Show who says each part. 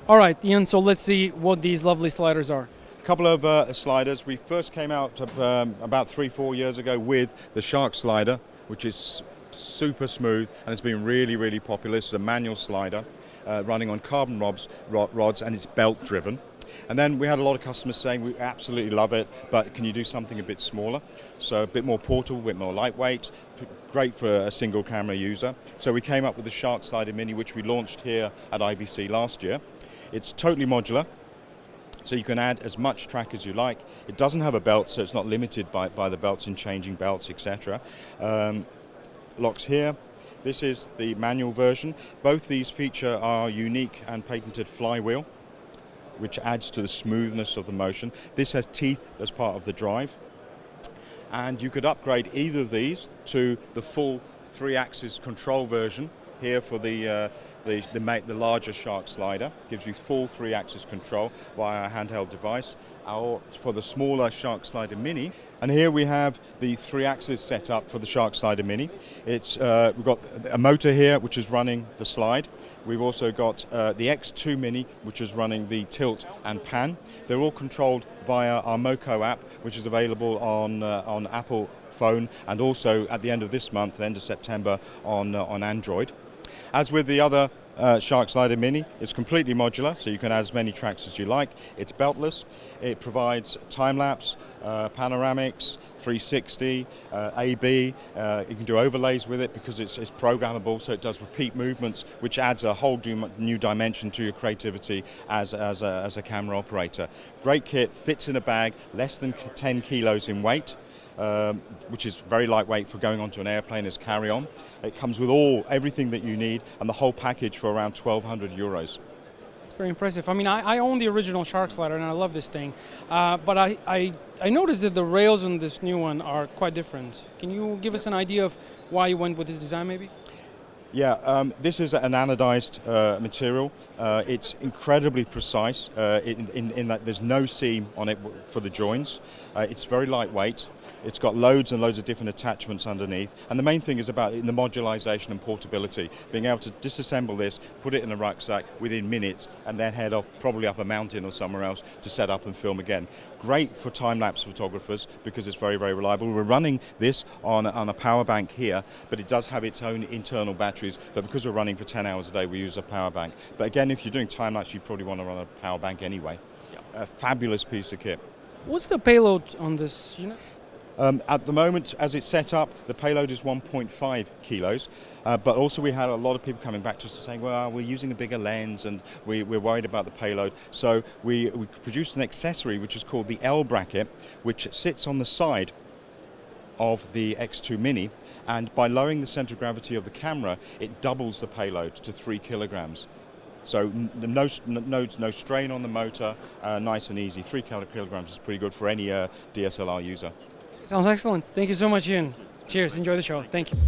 Speaker 1: All right, Ian, so let's see what these lovely sliders are.
Speaker 2: A couple of sliders. We first came out about 3-4 years ago with the Shark slider, which is super smooth and it's been really popular. It's a manual slider running on carbon rods and it's belt driven. And then we had a lot of customers saying we absolutely love it, but can you do something a bit smaller? So a bit more portable, a bit more lightweight, great for a single camera user. So we came up with the Shark Slider Mini, which we launched here at IBC last year. It's totally modular, so you can add as much track as you like. It doesn't have a belt, so it's not limited by the belts and changing belts, etc. Locks here. This is the manual version. Both these feature our unique and patented flywheel, which adds to the smoothness of the motion. This has teeth as part of the drive. And you could upgrade either of these to the full 3-axis control version here for the larger Shark slider. Gives you full 3-axis control via a handheld device. Or for the smaller Shark Slider Mini. And here we have the 3-axis setup for the Shark Slider Mini. We've got a motor here which is running the slide. We've also got the X2 Mini, which is running the tilt and pan. They're all controlled via our Moco app, which is available on Apple phone and also at the end of this month, the end of September, on Android. As with the other Shark Slider Mini, it's completely modular, so you can add as many tracks as you like. It's beltless. It provides time-lapse, panoramics, 360, AB. You can do overlays with it because it's programmable, so it does repeat movements, which adds a whole new dimension to your creativity as a camera operator. Great kit, fits in a bag, less than 10 kilos in weight. Which is very lightweight for going onto an airplane as carry-on. It comes with everything that you need and the whole package for around 1,200 euros.
Speaker 1: It's very impressive. I mean, I own the original Shark slider and I love this thing, but I noticed that the rails on this new one are quite different. Can you give us an idea of why you went with this design maybe?
Speaker 2: Yeah, this is an anodized material. It's incredibly precise in that there's no seam on it for the joins. It's very lightweight. It's got loads and loads of different attachments underneath. And the main thing is about the modularization and portability. Being able to disassemble this, put it in a rucksack within minutes, and then head off probably up a mountain or somewhere else to set up and film again. Great for time-lapse photographers because it's very reliable. We're running this on a power bank here, but it does have its own internal batteries. But because we're running for 10 hours a day, we use a power bank. But again, if you're doing time-lapse, you probably want to run a power bank anyway. Yeah. A fabulous piece of kit.
Speaker 1: What's the payload on this unit?
Speaker 2: At the moment, as it's set up, the payload is 1.5 kilos. But also we had a lot of people coming back to us saying, well, we're using a bigger lens and we're worried about the payload. So we produced an accessory which is called the L bracket, which sits on the side of the X2 Mini. And by lowering the center of gravity of the camera, it doubles the payload to 3 kilograms. So no strain on the motor, nice and easy. 3 kilograms is pretty good for any DSLR user.
Speaker 1: Sounds excellent. Thank you so much, Ian. Cheers. Enjoy the show. Thank you.